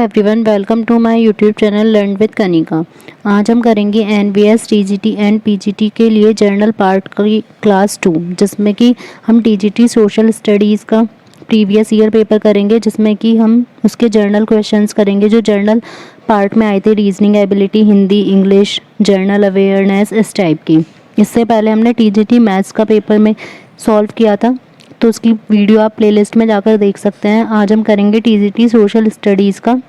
Everyone, welcome to my YouTube channel learn with Kanika. आज हम करेंगे एनबीएस टीजीटी एंड पीजीटी के लिए जर्नल पार्ट की क्लास 2, जिसमें कि हम टीजीटी सोशल स्टडीज़ का प्रीवियस ईयर पेपर करेंगे, जिसमें कि हम उसके जर्नल क्वेश्चंस करेंगे जो जर्नल पार्ट में आए थे। Reasoning ability, Hindi, English, journal awareness, इस टाइप की। इससे पहले हमने टीजीटी मैथ्स का पेपर में सॉल्व किया था, तो उसकी वीडियो आप प्लेलिस्ट में जाकर देख सकते हैं। आज हम करेंगे टीजीटी सोशल स्टडीज़ का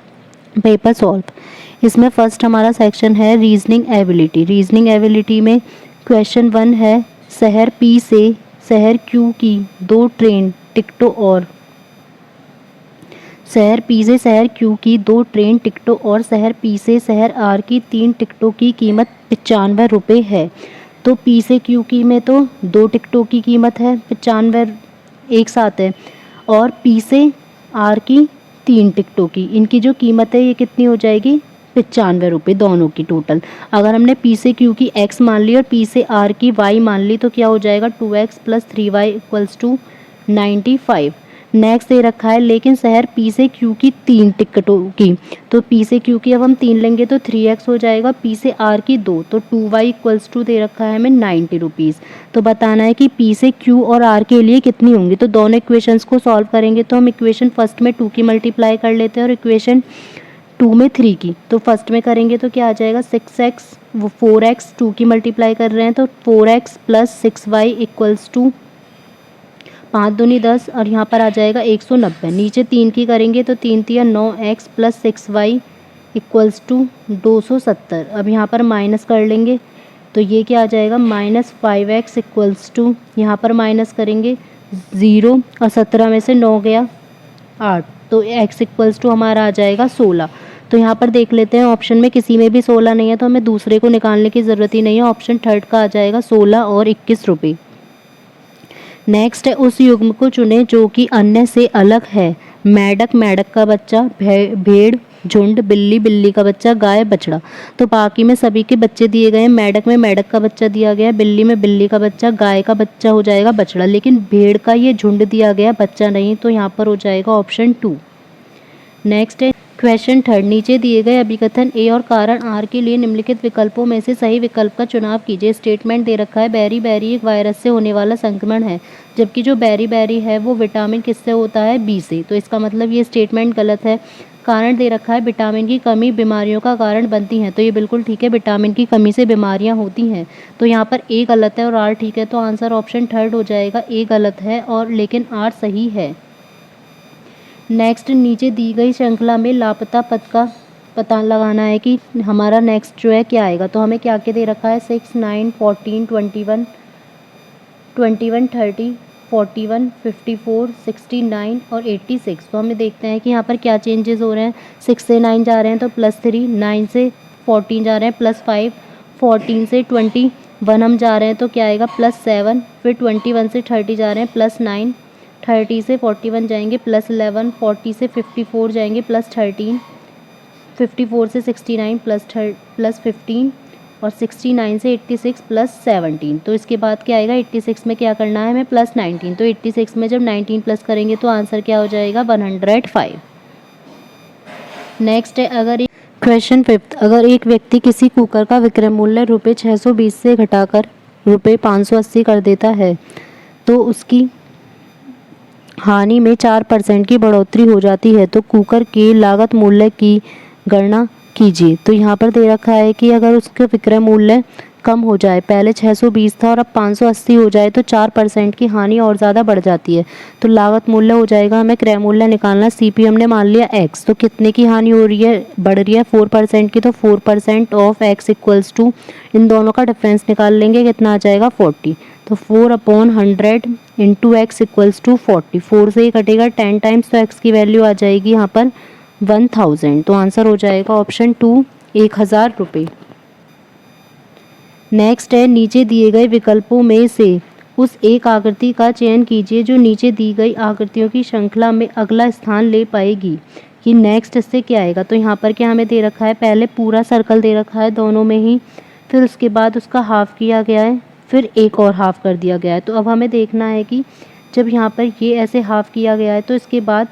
पेपर सॉल्व। इसमें फर्स्ट हमारा सेक्शन है रीजनिंग एबिलिटी। रीजनिंग एबिलिटी में क्वेश्चन 1 है, शहर पी से शहर क्यू की 2 ट्रेन टिकटों और शहर पी से शहर क्यू की 2 ट्रेन टिकटों और शहर पी से शहर आर की 3 टिकटों की कीमत 95 रुपये है। तो पी से क्यू की में तो 2 टिकटों की कीमत है 95 एक साथ है, और पी से आर की 3 टिकटों की, इनकी जो कीमत है ये कितनी हो जाएगी 95 रुपये दोनों की टोटल। अगर हमने पी से क्यू की x मान ली और पी से आर की y मान ली तो क्या हो जाएगा 2x + 3y = 95। नेक्स्ट दे रखा है लेकिन शहर पी से क्यू की 3 टिकटों की, तो पी से क्यू की अब हम 3 लेंगे तो 3x हो जाएगा, पी से आर की 2, तो 2y = दे रखा है हमें 90 रुपीज़। तो बताना है कि पी से क्यू और आर के लिए कितनी होंगी। तो दोनों इक्वेशंस को सॉल्व करेंगे तो हम इक्वेशन फर्स्ट में 2 की मल्टीप्लाई कर लेते हैं और इक्वेशन 2 में 3 की। तो फर्स्ट में करेंगे तो क्या आ जाएगा 6x, वो 4x 2 की मल्टीप्लाई कर रहे हैं तो 4x + 6y = 5 दूनी 10 और यहाँ पर आ जाएगा 190। नीचे 3 की करेंगे तो 3 तिया 9x + 6y = 270। अब यहाँ पर माइनस कर लेंगे तो ये क्या आ जाएगा -5x = यहाँ पर माइनस करेंगे 0 और 17 में से 9 गया 8, तो x = हमारा आ जाएगा 16। तो यहाँ पर देख लेते हैं ऑप्शन में किसी में भी 16 नहीं है, तो हमें दूसरे को निकालने की ज़रूरत ही नहीं है। ऑप्शन थर्ड का आ जाएगा 16 और 21 रुपये। नेक्स्ट है उस युग्म को चुनें जो कि अन्य से अलग है। मेंढक, मेंढक का बच्चा, भेड़, झुंड, बिल्ली, बिल्ली का बच्चा, गाय, बछड़ा। तो बाकी में सभी के बच्चे दिए गए हैं। मेंढक में मेंढक का बच्चा दिया गया है, बिल्ली में बिल्ली का बच्चा, गाय का बच्चा हो जाएगा बछड़ा, लेकिन भेड़ का ये झुंड दिया गया, बच्चा नहीं, तो यहाँ पर हो जाएगा ऑप्शन 2। नेक्स्ट है क्वेश्चन 3, नीचे दिए गए अभिकथन ए और कारण आर के लिए निम्नलिखित विकल्पों में से सही विकल्प का चुनाव कीजिए। स्टेटमेंट दे रखा है बेरी बेरी एक वायरस से होने वाला संक्रमण है, जबकि जो बेरी बेरी है वो विटामिन किससे होता है, बी से, तो इसका मतलब ये स्टेटमेंट गलत है। कारण दे रखा है विटामिन की कमी बीमारियों का कारण बनती है, तो ये बिल्कुल ठीक है, विटामिन की कमी से बीमारियां होती हैं। तो यहाँ पर ए गलत है और आर ठीक है, तो आंसर ऑप्शन थर्ड हो जाएगा, ए गलत है और लेकिन आर सही है। नेक्स्ट नीचे दी गई श्रृंखला में लापता पद का पता लगाना है कि हमारा नेक्स्ट जो है क्या आएगा। तो हमें क्या क्या दे रखा है 6, 9, 14, 21, 30, 41, 54, 69 और 86। तो हमें देखते हैं कि यहाँ पर क्या चेंजेस हो रहे हैं। 6 से 9 जा रहे हैं तो +3, 9 से 14 जा रहे हैं +5, 14 से 21 हम जा रहे हैं तो क्या आएगा +7, फिर 21 से 30 जा रहे हैं +9, 30 से 41 जाएंगे +11, 40 से 54 जाएंगे +13, 54 से 69 +15 और 69 से 86 +17। तो इसके बाद क्या आएगा 86 में क्या करना है हमें +19, तो 86 में जब 19 प्लस करेंगे तो आंसर क्या हो जाएगा 105। नेक्स्ट है अगर क्वेश्चन 5, अगर एक व्यक्ति किसी कुकर का विक्रय मूल्य रुपये 620 से घटाकर रुपये 580 कर देता है तो उसकी हानि में 4% की बढ़ोतरी हो जाती है, तो कुकर के लागत मूल्य की गणना कीजिए। तो यहाँ पर दे रखा है कि अगर उसके विक्रय मूल्य कम हो जाए, पहले 620 था और अब 580 हो जाए तो 4% की हानि और ज़्यादा बढ़ जाती है। तो लागत मूल्य हो जाएगा, हमें क्रय मूल्य निकालना, CP हमने मान लिया x, तो कितने की हानि हो रही है, बढ़ रही है 4% की, तो 4% ऑफ x = इन दोनों का डिफरेंस निकाल लेंगे, कितना आ जाएगा 40। तो 4/100 इंटू x = 40, 4 से ही कटेगा 10 टाइम्स, तो x की वैल्यू आ जाएगी यहाँ पर 1000। तो आंसर हो जाएगा ऑप्शन 2, 1000 रुपये। नेक्स्ट है नीचे दिए गए विकल्पों में से उस एक आकृति का चयन कीजिए जो नीचे दी गई आकृतियों की श्रृंखला में अगला स्थान ले पाएगी। कि नेक्स्ट इससे क्या आएगा। तो यहाँ पर क्या हमें दे रखा है, पहले पूरा सर्कल दे रखा है दोनों में ही, फिर उसके बाद उसका हाफ किया गया है, फिर एक और हाफ कर दिया गया है। तो अब हमें देखना है कि जब यहाँ पर ये ऐसे हाफ किया गया है तो इसके बाद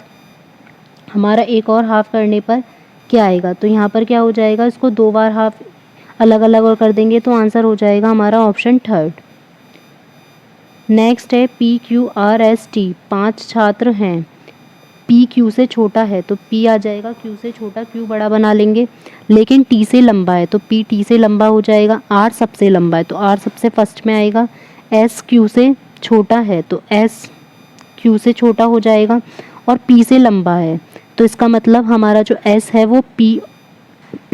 हमारा एक और हाफ करने पर क्या आएगा। तो यहाँ पर क्या हो जाएगा, इसको 2 बार हाफ अलग अलग और कर देंगे तो आंसर हो जाएगा हमारा ऑप्शन थर्ड। नेक्स्ट है PQRST, 5 छात्र हैं। P Q से छोटा है तो P आ जाएगा, Q से छोटा Q बड़ा बना लेंगे, लेकिन T से लंबा है तो P T से लंबा हो जाएगा। R सबसे लंबा है तो R सबसे फर्स्ट में आएगा। S Q से छोटा है तो S Q से छोटा हो जाएगा, और P से लंबा है तो इसका मतलब हमारा जो S है वो P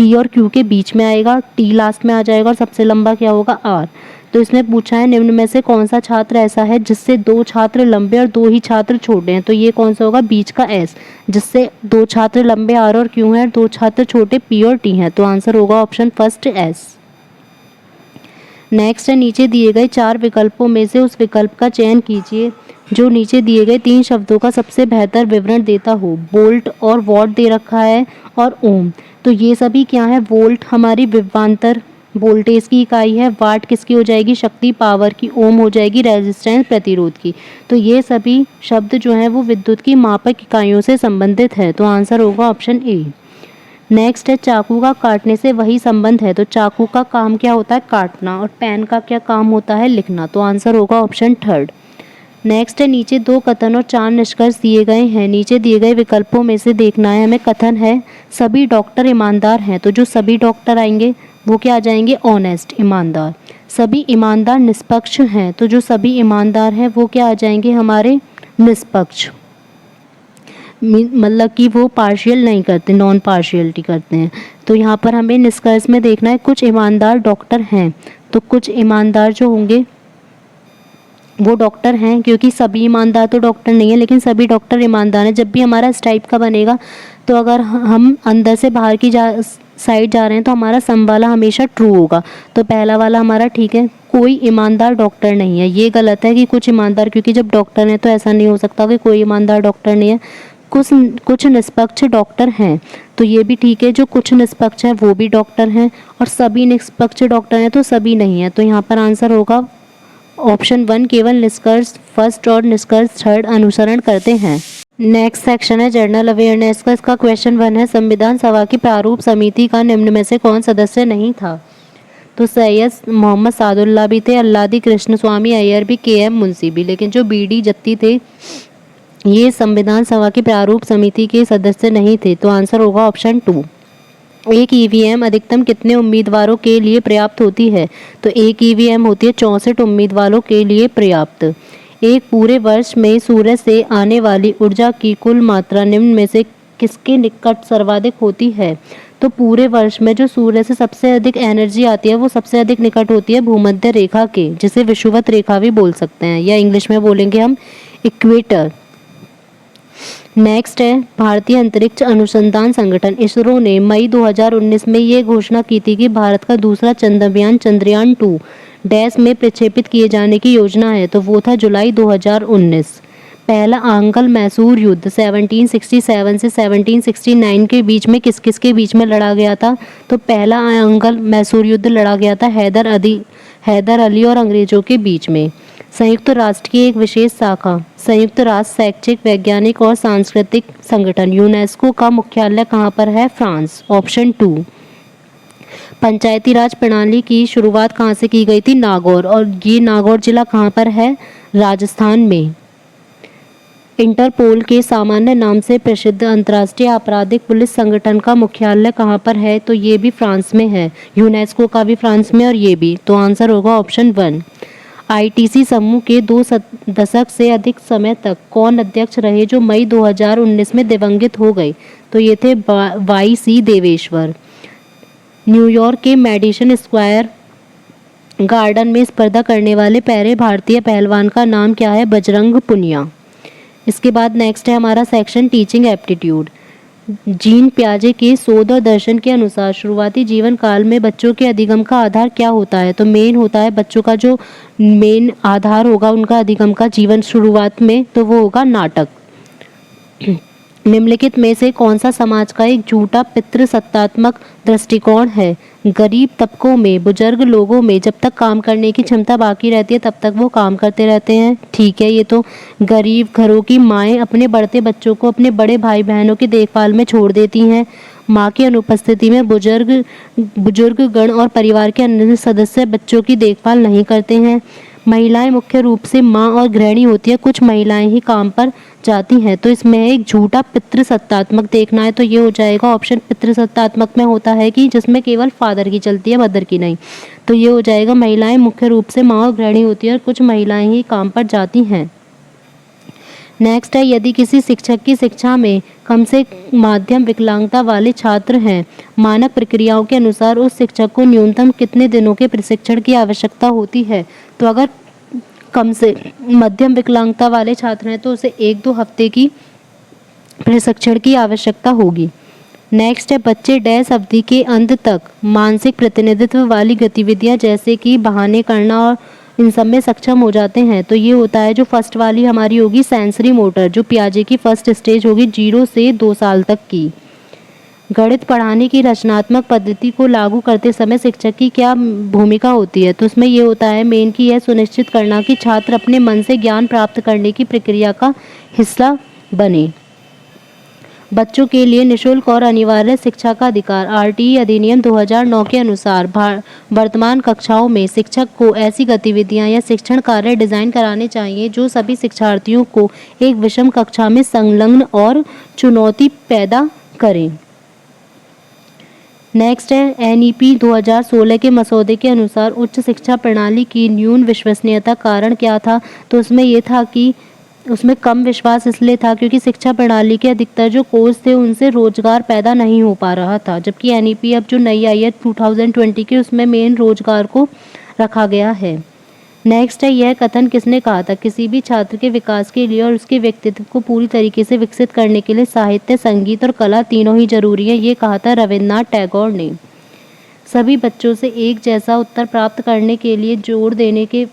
और Q के बीच में आएगा, T लास्ट में आ जाएगा, और सबसे लंबा क्या होगा, R। तो इसमें पूछा है निम्न में से कौन सा छात्र ऐसा है जिससे 2 छात्र लंबे और 2 ही छात्र छोटे हैं। तो ये कौन सा होगा, बीच का S, जिससे 2 छात्र लंबे R और Q हैं, 2 छात्र छोटे P और T हैं। तो आंसर होगा ऑप्शन फर्स्ट S। नेक्स्ट है, नीचे दिए गए 4 विकल्पों में से उस विकल्प का चयन कीजिए जो नीचे दिए गए 3 शब्दों का सबसे बेहतर विवरण देता हो। वोल्ट और वॉट दे रखा है, और ओम। तो ये सभी क्या है, वोल्ट हमारी विभवांतर वोल्टेज की इकाई है, वाट किसकी हो जाएगी, शक्ति पावर की, ओम हो जाएगी रेजिस्टेंस प्रतिरोध की। तो ये सभी शब्द जो हैं वो विद्युत की मापक इकाइयों से संबंधित है। तो आंसर होगा ऑप्शन ए। नेक्स्ट है, चाकू का काटने से वही संबंध है। तो चाकू का काम क्या होता है, काटना, और पेन का क्या काम होता है, लिखना। तो आंसर होगा ऑप्शन थर्ड। नेक्स्ट है, नीचे 2 कथन और 4 निष्कर्ष दिए गए हैं। नीचे दिए गए विकल्पों में से देखना है हमें। कथन है सभी डॉक्टर ईमानदार हैं, तो जो सभी डॉक्टर आएंगे वो क्या आ जाएंगे, ऑनेस्ट, ईमानदार। सभी ईमानदार निष्पक्ष हैं, तो जो सभी ईमानदार हैं वो क्या आ जाएंगे, हमारे निष्पक्ष, मतलब कि वो पार्शियल नहीं करते, नॉन पार्शियलिटी करते हैं। तो यहाँ पर हमें निष्कर्ष में देखना है कुछ ईमानदार डॉक्टर हैं, तो कुछ ईमानदार जो होंगे वो डॉक्टर हैं, क्योंकि सभी ईमानदार तो डॉक्टर नहीं है, लेकिन सभी डॉक्टर ईमानदार हैं। जब भी हमारा इस टाइप का बनेगा तो अगर हम अंदर से बाहर की साइड जा रहे हैं तो हमारा सम वाला हमेशा ट्रू होगा। तो पहला वाला हमारा ठीक है, कोई ईमानदार डॉक्टर नहीं है। ये गलत है कि कुछ ईमानदार, क्योंकि जब डॉक्टर हैं तो ऐसा नहीं हो सकता कि कोई ईमानदार डॉक्टर नहीं है। कुछ निष्पक्ष डॉक्टर हैं, तो ये भी ठीक है, जो कुछ निष्पक्ष हैं वो भी डॉक्टर हैं, और सभी निष्पक्ष डॉक्टर हैं तो सभी नहीं है। तो यहाँ पर आंसर होगा ऑप्शन 1, केवल निष्कर्ष फर्स्ट और निष्कर्ष थर्ड अनुसरण करते हैं। नेक्स्ट सेक्शन है जनरल अवेयरनेस का। इसका क्वेश्चन 1 है, संविधान सभा की प्रारूप समिति का निम्न में से कौन सदस्य नहीं था। तो सैयद मोहम्मद सादुल्ला भी थे, अल्लादी कृष्ण स्वामी अय्यर भी, KM मुंशी भी, लेकिन जो BD जत्ती थे ये संविधान सभा की प्रारूप समिति के सदस्य नहीं थे। तो आंसर होगा ऑप्शन 2। एक EVM अधिकतम कितने उम्मीदवारों के लिए पर्याप्त होती है। तो एक EVM होती है 64 उम्मीदवारों के लिए पर्याप्त। एक पूरे वर्ष में सूर्य से आने वाली ऊर्जा की कुल मात्रा निम्न में से किसके निकट सर्वाधिक होती है। तो पूरे वर्ष में जो सूर्य से सबसे अधिक एनर्जी आती है वो सबसे अधिक निकट होती है भूमध्य रेखा के, जिसे विषुवत रेखा भी बोल सकते हैं, या इंग्लिश में बोलेंगे हम इक्वेटर। नेक्स्ट है, भारतीय अंतरिक्ष अनुसंधान संगठन इसरो ने मई 2019 में ये घोषणा की थी कि भारत का दूसरा चंद्रयान चंद्रयान 2 डैश में प्रक्षेपित किए जाने की योजना है। तो वो था जुलाई 2019। पहला आंगल मैसूर युद्ध 1767 से 1769 के बीच में किस किस के बीच में लड़ा गया था। तो पहला आंगल मैसूर युद्ध लड़ा गया था हैदर अली और अंग्रेजों के बीच में। संयुक्त राष्ट्र की एक विशेष शाखा संयुक्त राष्ट्र शैक्षिक वैज्ञानिक और सांस्कृतिक संगठन यूनेस्को का मुख्यालय कहाँ पर है, फ्रांस, ऑप्शन 2। पंचायती राज प्रणाली की शुरुआत कहाँ से की गई थी, नागौर, और ये नागौर जिला कहाँ पर है, राजस्थान में। इंटरपोल के सामान्य नाम से प्रसिद्ध अंतर्राष्ट्रीय आपराधिक पुलिस संगठन का मुख्यालय कहाँ पर है। तो ये भी फ्रांस में है, यूनेस्को का भी फ्रांस में और ये भी। तो आंसर होगा ऑप्शन 1। ITC समूह के 2 दशक से अधिक समय तक कौन अध्यक्ष रहे जो मई 2019 में दिवंगत हो गए। तो ये थे YC देवेश्वर। न्यूयॉर्क के मैडिसन स्क्वायर गार्डन में स्पर्धा करने वाले पहले भारतीय पहलवान का नाम क्या है, बजरंग पुनिया। इसके बाद नेक्स्ट है हमारा सेक्शन टीचिंग एप्टीट्यूड। जीन पियाजे के शोध और दर्शन के अनुसार शुरुआती जीवन काल में बच्चों के अधिगम का आधार क्या होता है। तो मेन होता है बच्चों का जो मेन आधार होगा उनका अधिगम का जीवन शुरुआत में, तो वो होगा नाटक। निम्नलिखित में से कौन सा समाज का एक झूठा पितृसत्तात्मक दृष्टिकोण है? गरीब तबकों में, बुजुर्ग लोगों में जब तक काम करने की क्षमता बाकी रहती है तब तक वो काम करते रहते हैं। ठीक है, ये तो गरीब घरों की माएँ अपने बढ़ते बच्चों को अपने बड़े भाई बहनों की देखभाल में छोड़ देती हैं। माँ की अनुपस्थिति में बुजुर्ग गण और परिवार के अन्य सदस्य बच्चों की देखभाल नहीं करते हैं। महिलाएं मुख्य रूप से माँ और गृहिणी होती है, कुछ महिलाएं ही काम पर जाती हैं। तो इसमें एक झूठा पितृसत्तात्मक देखना है तो ये हो जाएगा ऑप्शन पितृसत्तात्मक में होता है कि जिसमें केवल फादर की चलती है, मदर की नहीं। तो ये हो जाएगा महिलाएं मुख्य रूप से माँ और गृहिणी होती है और कुछ महिलाएं ही काम पर जाती हैं। नेक्स्ट है, यदि किसी शिक्षक की शिक्षा में कम से माध्यम विकलांगता वाले छात्र हैं, मानक प्रक्रियाओं के अनुसार उस शिक्षक को न्यूनतम कितने दिनों के प्रशिक्षण की आवश्यकता होती है? तो अगर कम से मध्यम विकलांगता वाले छात्र हैं तो उसे 1-2 हफ्ते की प्रशिक्षण की आवश्यकता होगी। नेक्स्ट है, बच्चे डैश अवधि के अंत तक मानसिक प्रतिनिधित्व वाली गतिविधियां जैसे कि बहाने करना और इन सब में सक्षम हो जाते हैं। तो ये होता है जो फर्स्ट वाली हमारी होगी सेंसरी मोटर, जो पियाजे की फर्स्ट स्टेज होगी 0 से 2 साल तक की। गणित पढ़ाने की रचनात्मक पद्धति को लागू करते समय शिक्षक की क्या भूमिका होती है? तो उसमें ये होता है मेन की यह सुनिश्चित करना कि छात्र अपने मन से ज्ञान प्राप्त करने की प्रक्रिया का हिस्सा बने। बच्चों के लिए निःशुल्क और अनिवार्य शिक्षा का अधिकार। आरटीई अधिनियम 2009 के अनुसार वर्तमान कक्षाओं में शिक्षक को ऐसी गतिविधियां या शिक्षण कार्य डिजाइन कराने चाहिए जो सभी शिक्षार्थियों को एक विषम कक्षा में संलग्न और चुनौती पैदा करें। नेक्स्ट है, एनईपी 2016 के मसौदे के अनुसार उच्च शिक्षा प्रणाली की न्यून विश्वसनीयता कारण क्या था? तो उसमें यह था कि उसमें कम विश्वास इसलिए था क्योंकि शिक्षा प्रणाली के अधिकतर जो कोर्स थे उनसे रोजगार पैदा नहीं हो पा रहा था, जबकि एनईपी अब जो नई आई है 2020 की उसमें मेन रोजगार को रखा गया है। नेक्स्ट है, यह कथन किसने कहा था? किसी भी छात्र के विकास के लिए और उसके व्यक्तित्व को पूरी तरीके से विकसित करने के लिए साहित्य, संगीत और कला तीनों ही जरूरी है। ये कहा था रविन्द्रनाथ टैगोर ने। सभी बच्चों से एक जैसा उत्तर प्राप्त करने के लिए जोर देने के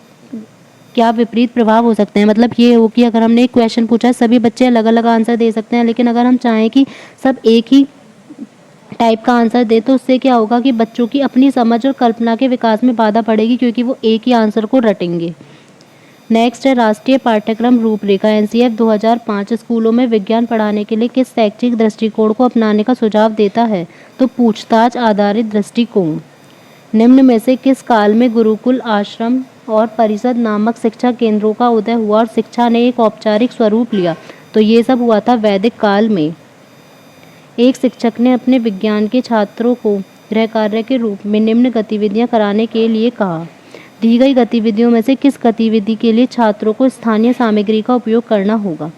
क्या विपरीत प्रभाव हो सकते हैं? मतलब ये हो कि अगर हमने एक क्वेश्चन पूछा है सभी बच्चे अलग अलग आंसर दे सकते हैं, लेकिन अगर हम चाहें कि सब एक ही टाइप का आंसर दे तो उससे क्या होगा कि बच्चों की अपनी समझ और कल्पना के विकास में बाधा पड़ेगी क्योंकि वो एक ही आंसर को रटेंगे। नेक्स्ट है, राष्ट्रीय पाठ्यक्रम रूपरेखा एनसीएफ 2005 स्कूलों में विज्ञान पढ़ाने के लिए किस शैक्षिक दृष्टिकोण को अपनाने का सुझाव देता है? तो पूछताछ आधारित दृष्टिकोण। निम्न में से किस काल में गुरुकुल, आश्रम और परिषद नामक शिक्षा केंद्रों का उदय हुआ और शिक्षा ने एक औपचारिक स्वरूप लिया? तो ये सब हुआ था वैदिक काल में। एक शिक्षक ने अपने विज्ञान के छात्रों को गृह कार्य के रूप में निम्न गतिविधियां कराने के लिए कहा। दी गई गतिविधियों में से किस गतिविधि के लिए छात्रों को स्थानीय सामग्री का उपयोग करना होगा?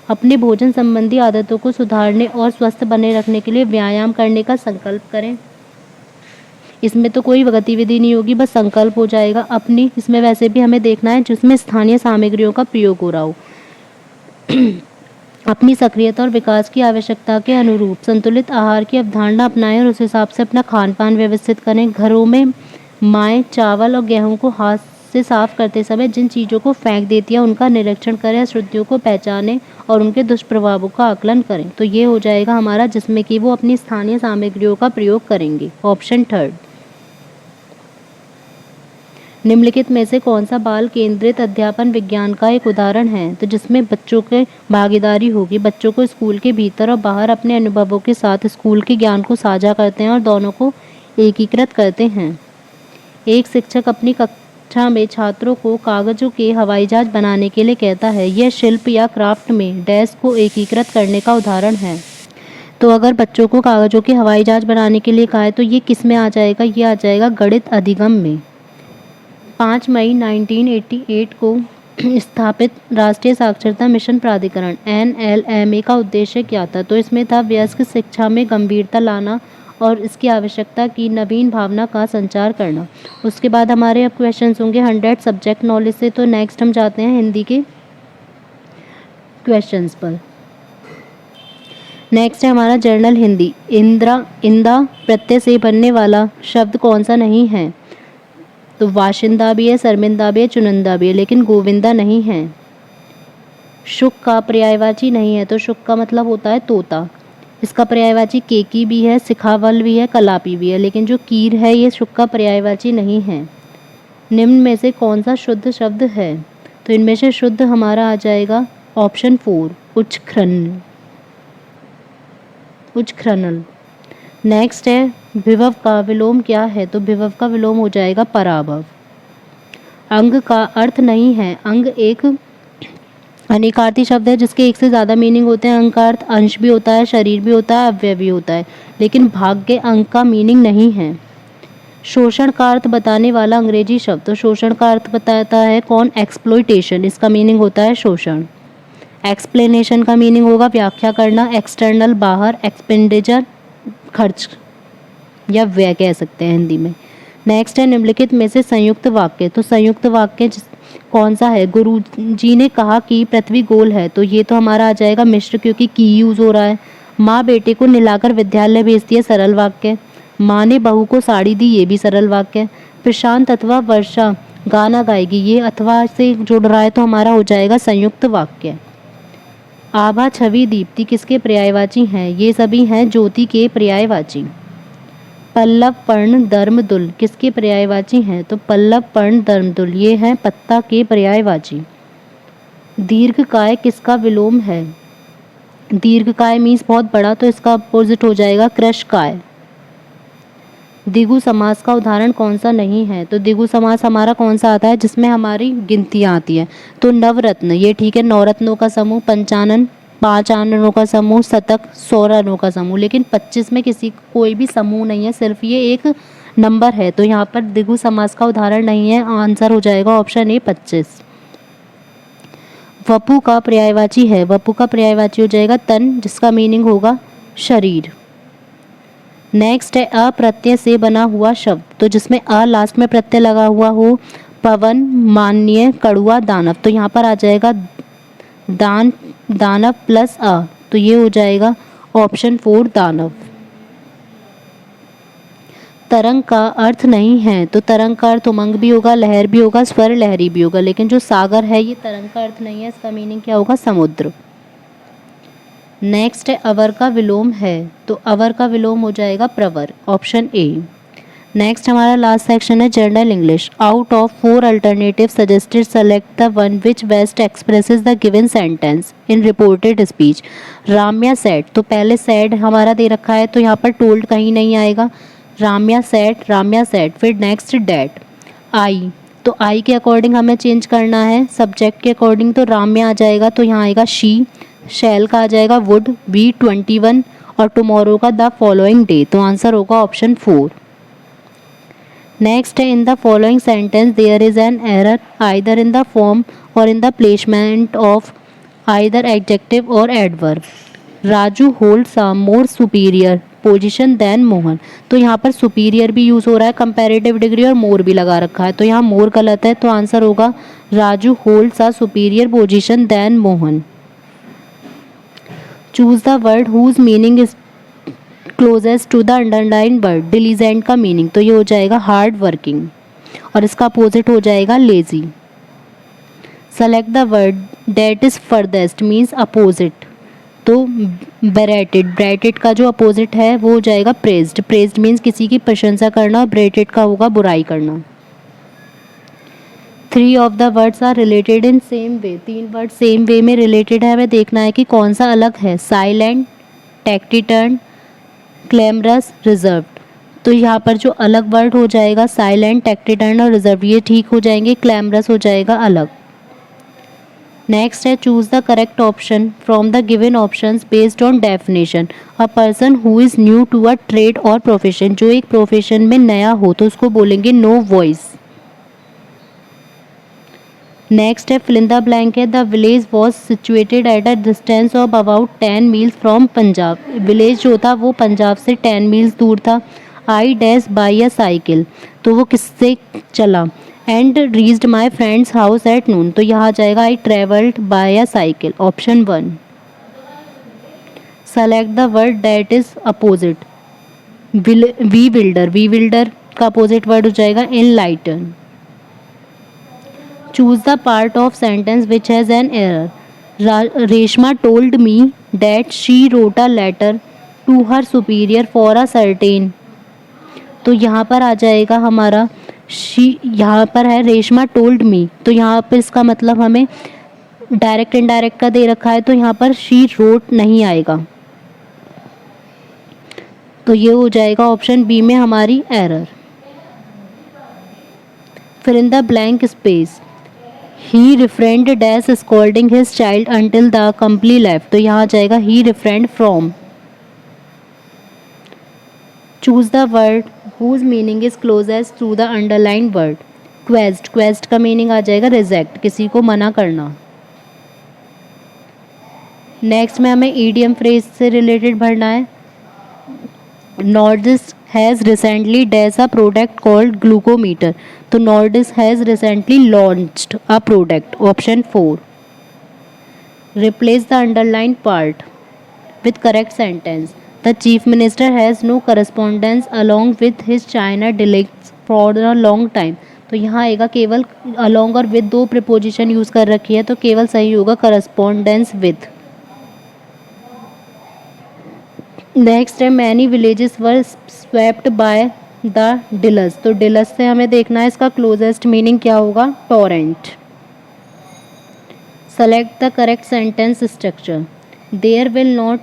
अपने भोजन संबंधी आदतों को सुधारने और स्वस्थ बने रखने के लिए व्यायाम करने का संकल्प करें। इसमें तो कोई गतिविधि नहीं होगी, बस संकल्प हो जाएगा अपनी। इसमें वैसे भी हमें देखना है जिसमें स्थानीय सामग्रियों का प्रयोग हो रहा हो। अपनी सक्रियता और विकास की आवश्यकता के अनुरूप संतुलित आहार की अवधारणा अपनाएं और उस हिसाब से अपना खान पान व्यवस्थित करें। घरों में माएँ चावल और गेहूं को हाथ से साफ करते समय जिन चीज़ों को फेंक देती है उनका निरीक्षण करें, अशुद्धियों को पहचानें और उनके दुष्प्रभावों का आकलन करें। तो ये हो जाएगा हमारा जिसमें कि वो अपनी स्थानीय सामग्रियों का प्रयोग करेंगे। ऑप्शन 3। निम्नलिखित में से कौन सा बाल केंद्रित अध्यापन विज्ञान का एक उदाहरण है? तो जिसमें बच्चों के भागीदारी होगी। बच्चों को स्कूल के भीतर और बाहर अपने अनुभवों के साथ स्कूल के ज्ञान को साझा करते हैं और दोनों को एकीकृत करते हैं। एक शिक्षक अपनी कक्षा में छात्रों को कागजों के हवाई जहाज बनाने के लिए कहता है। यह शिल्प या क्राफ्ट में डैश को एकीकृत करने का उदाहरण है। तो अगर बच्चों को कागजों के हवाई जहाज बनाने के लिए कहा है तो ये किस में आ जाएगा? ये आ जाएगा गणित अधिगम में। 5 मई 1988 को स्थापित राष्ट्रीय साक्षरता मिशन प्राधिकरण NLMA का उद्देश्य क्या था? तो इसमें था वयस्क शिक्षा में गंभीरता लाना और इसकी आवश्यकता की नवीन भावना का संचार करना। उसके बाद हमारे अब क्वेश्चंस होंगे 100 सब्जेक्ट नॉलेज से। तो नेक्स्ट हम जाते हैं हिंदी के क्वेश्चंस पर। नेक्स्ट है हमारा जर्नल हिंदी। इंदा प्रत्यय से बनने वाला शब्द कौन सा नहीं है? तो वाशिंदा भी है, शर्मिंदा भी है, चुनिंदा भी है, लेकिन गोविंदा नहीं है। शुक का पर्यायवाची नहीं है, तो शुक का मतलब होता है तोता। इसका पर्यायवाची केकी भी है, सिखावल भी है, कलापी भी है, लेकिन जो कीर है ये शुक का पर्यायवाची नहीं है। निम्न में से कौन सा शुद्ध शब्द है? तो इनमें से शुद्ध हमारा आ जाएगा ऑप्शन 4, उच्चखृन, उच्चखृनल। नेक्स्ट है विभव का विलोम क्या है? तो विभव का विलोम हो जाएगा पराभव। अंग का अर्थ नहीं है। अंग एक अनेकार्थी शब्द है जिसके एक से ज़्यादा मीनिंग होते हैं। अंग का अर्थ अंश भी होता है, शरीर भी होता है, अवयव भी होता है, लेकिन भाग्य अंग का मीनिंग नहीं है। शोषण का अर्थ बताने वाला अंग्रेजी शब्द, तो शोषण का अर्थ बताता है कौन? एक्सप्लॉयटेशन, इसका मीनिंग होता है शोषण। एक्सप्लेनेशन का मीनिंग होगा व्याख्या करना, एक्सटर्नल बाहर, एक्सपेंडिचर खर्च या व्यय कह सकते हैं हिंदी में। नेक्स्ट है निम्नलिखित में से संयुक्त वाक्य, तो संयुक्त वाक्य कौन सा है? गुरु जी ने कहा कि पृथ्वी गोल है, तो ये तो हमारा आ जाएगा मिश्र, क्योंकि की यूज हो रहा है। माँ बेटे को नहलाकर विद्यालय भेजती है, सरल वाक्य। माँ ने बहू को साड़ी दी, ये भी सरल वाक्य। प्रशांत अथवा वर्षा गाना गाएगी, ये अथवा से जुड़ रहा है तो हमारा हो जाएगा संयुक्त वाक्य। आभा छवि दीप्ति किसके पर्यायवाची हैं? ये सभी हैं ज्योति के पर्यायवाची। पल्लव पर्ण धर्मदुल किसके पर्यायवाची हैं? तो पल्लव पर्ण धर्मदुल ये हैं पत्ता के पर्यायवाची। दीर्घकाय किसका विलोम है? दीर्घकाय मीन्स बहुत बड़ा, तो इसका अपोजिट हो जाएगा कृशकाय। द्विगु समास का उदाहरण कौन सा नहीं है? तो द्विगु समास हमारा कौन सा आता है जिसमें हमारी गिनतियाँ आती हैं? तो नवरत्न ये ठीक है, नवरत्नों का समूह। पंचानन 5 आननों का समूह। शतक 100 रनों का समूह। लेकिन 25 में किसी कोई भी समूह नहीं है, सिर्फ ये एक नंबर है, तो यहाँ पर द्विगु समास का उदाहरण नहीं है। आंसर हो जाएगा ऑप्शन ए 25। वपु का पर्यायवाची है, वपु का पर्यायवाची हो जाएगा तन, जिसका मीनिंग होगा शरीर। नेक्स्ट है अप्रत्यय से बना हुआ शब्द, तो जिसमें अ लास्ट में प्रत्यय लगा हुआ हो। पवन, मान्य, कड़ुआ, दानव, तो यहाँ पर आ जाएगा दान, दानव प्लस अ, तो ये हो जाएगा ऑप्शन 4 दानव। तरंग का अर्थ नहीं है, तो तरंग का अर्थ उमंग भी होगा, लहर भी होगा, स्वर लहरी भी होगा, लेकिन जो सागर है ये तरंग का अर्थ नहीं है, इसका मीनिंग क्या होगा? समुद्र। नेक्स्ट है अवर का विलोम है, तो अवर का विलोम हो जाएगा प्रवर, ऑप्शन ए। नेक्स्ट हमारा लास्ट सेक्शन है general English. Out of 4 alternative suggested select the one which best expresses the given sentence in reported speech. Ramya said, तो पहले सेड हमारा दे रखा है, तो यहाँ पर टोल्ड कहीं नहीं आएगा। राम्या सेड, फिर नेक्स्ट डेट। आई, तो आई के अकॉर्डिंग हमें चेंज करना है सब्जेक्ट के अकॉर्डिंग, तो राम्या आ जाएगा, तो यहाँ आएगा शी। शैल का आ जाएगा वुड, बी 21, और टुमारो का द फॉलोइंग डे, तो आंसर होगा ऑप्शन 4। नेक्स्ट है in the following sentence there is an error either in the form और in the placement of either adjective और adverb. Raju holds a more superior position than Mohan, तो यहाँ पर superior भी use हो रहा है, कंपैरेटिव डिग्री और मोर भी लगा रखा है, तो यहाँ मोर गलत है, तो आंसर होगा Raju holds a superior position than Mohan. Choose the word whose meaning is closest to the underline word. Diligent का मीनिंग, तो ये हो जाएगा हार्ड वर्किंग, और इसका अपोजिट हो जाएगा lazy. Select the word that is farthest means opposite, तो ब्रेटेड, ब्रेटेड का जो अपोजिट है वो हो जाएगा प्रेज्ड। प्रेज्ड मीन्स किसी की प्रशंसा करना, और ब्रेटेड का होगा बुराई करना। 3 of the words are related in same way, 3 word same way में रिलेटेड है, हमें देखना है कि कौन सा अलग है। साइलेंट, टैक्टिटर्न, क्लेमरस, रिजर्व्ड, तो यहाँ पर जो अलग वर्ड हो जाएगा साइलेंट, टैक्टिटर्न और रिजर्व, ये ठीक हो जाएंगे, क्लेमरस हो जाएगा अलग। नेक्स्ट है choose the correct option from the given options based on definition. A person who is new to a trade or profession, जो एक प्रोफेशन में नया हो तो उसको बोलेंगे नो वॉइस। नेक्स्ट है फिल इन द ब्लैंक है the village was situated at a distance of about 10 miles from Punjab. Village जो था वो पंजाब से 10 मील्स दूर था। I dash by a cycle, तो वो किससे चला। And reached my friend's house at noon, तो यहाँ आ जाएगा I travelled by a cycle, option 1। Select the word that is opposite. Bewilder का अपोजिट वर्ड हो जाएगा enlighten. Choose the part of sentence which has an error. Reshma told me that she wrote a letter to her superior for a certain. तो यहाँ पर आ जाएगा हमारा she, यहाँ पर है रेशमा टोल्ड मी, तो यहाँ पर इसका मतलब हमें डायरेक्ट इनडायरेक्ट का दे रखा है, तो यहाँ पर शी रोट नहीं आएगा, तो ये हो जाएगा ऑप्शन बी में हमारी एरर। फिर in the blank space he refrained dash scolding his child until the company left, तो यहाँ आ जाएगा he refrained from. Choose the word whose meaning is closest to the underline word. Quest, quest का meaning आ जाएगा reject, किसी को मना करना। नेक्स्ट में हमें ईडियम फ्रेज से रिलेटेड भरना है। Nordis has recently dash a product called glucometer, तो Nordis has recently launched a product, option 4। Replace the underline part with correct sentence. The chief minister has no correspondence along with his China dialects for a long time, तो यहाँ आएगा केवल along और with दो preposition use कर रखी है, तो केवल सही होगा करस्पॉन्डेंस विथ। नेक्स्ट है many villages were swept by the deluge, तो डिलस से हमें देखना है इसका क्लोजेस्ट मीनिंग क्या होगा, torrent. Select the correct sentence structure. There will not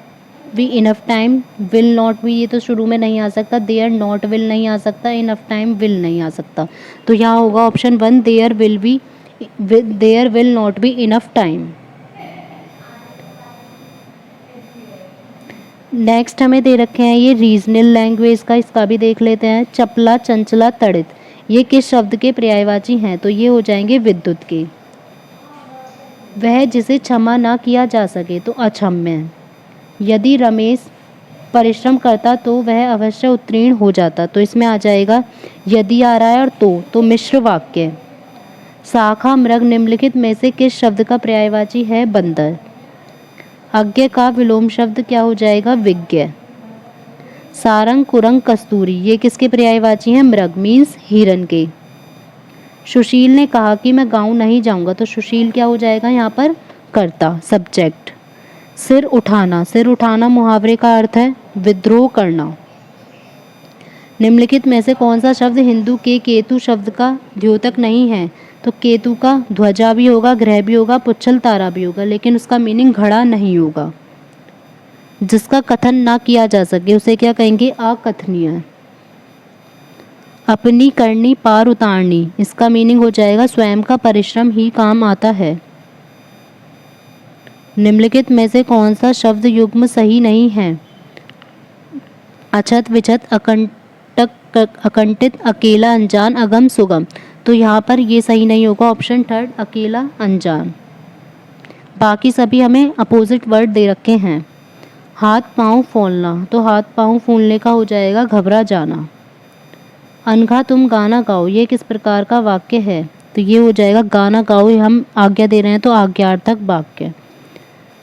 be enough time, will not be ये तो शुरू में नहीं आ सकता, देयर नॉट विल नहीं आ सकता, इनफ टाइम विल नहीं आ सकता, तो यहाँ होगा option 1 there will not be enough time. Next हमें दे रखे हैं ये रीजनल लैंग्वेज का, इसका भी देख लेते हैं। चपला, चंचला, तड़ित, ये किस शब्द के पर्यायवाची हैं, तो ये हो जाएंगे विद्युत के। वह जिसे क्षमा ना किया जा सके, तो अक्षम्य। यदि रमेश परिश्रम करता तो वह अवश्य उत्तीर्ण हो जाता, तो इसमें आ जाएगा यदि आ रहा है और तो मिश्र वाक्य। शाखा, मृग, निम्नलिखित में से किस शब्द का पर्यायवाची है, बंदर। अज्ञ का विलोम शब्द क्या हो जाएगा, विज्ञ। सारंग, कुरंग, कस्तूरी, ये किसके पर्यायवाची हैं, मृग मीन्स हिरन के। सुशील ने कहा कि मैं गाँव नहीं जाऊंगा, तो सुशील क्या हो जाएगा यहाँ पर, कर्ता, सब्जेक्ट। सिर उठाना, सिर उठाना मुहावरे का अर्थ है विद्रोह करना। निम्नलिखित में से कौन सा शब्द हिंदू के केतु शब्द का द्योतक नहीं है, तो केतु का ध्वजा भी होगा, ग्रह भी होगा, पुच्छल तारा भी होगा, लेकिन उसका मीनिंग घड़ा नहीं होगा। जिसका कथन ना किया जा सके उसे क्या कहेंगे, अकथनीय। अपनी करनी पार उतारनी, इसका मीनिंग हो जाएगा स्वयं का परिश्रम ही काम आता है। निम्नलिखित में से कौन सा शब्द युग्म सही नहीं है, अछत, विछत, अकंटित, अकेला, अनजान, अगम, सुगम, तो यहाँ पर ये सही नहीं होगा, ऑप्शन 3 अकेला, अनजान। बाकी सभी हमें अपोजिट वर्ड दे रखे हैं। हाथ पाँव फूलना, तो हाथ पाँव फूलने का हो जाएगा घबरा जाना। अनघा तुम गाना गाओ, ये किस प्रकार का वाक्य है, तो ये हो जाएगा गाना गाओ, हम आज्ञा दे रहे हैं तो आज्ञार्थक वाक्य।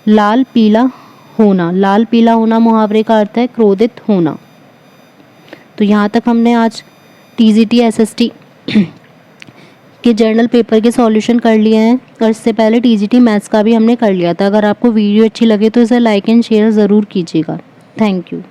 लाल पीला होना, लाल पीला होना मुहावरे का अर्थ है क्रोधित होना। तो यहाँ तक हमने आज टीजीटी एसएसटी के जर्नल पेपर के सॉल्यूशन कर लिए हैं, और इससे पहले टीजीटी मैथ्स का भी हमने कर लिया था। अगर आपको वीडियो अच्छी लगे तो इसे लाइक एंड शेयर ज़रूर कीजिएगा। Thank you.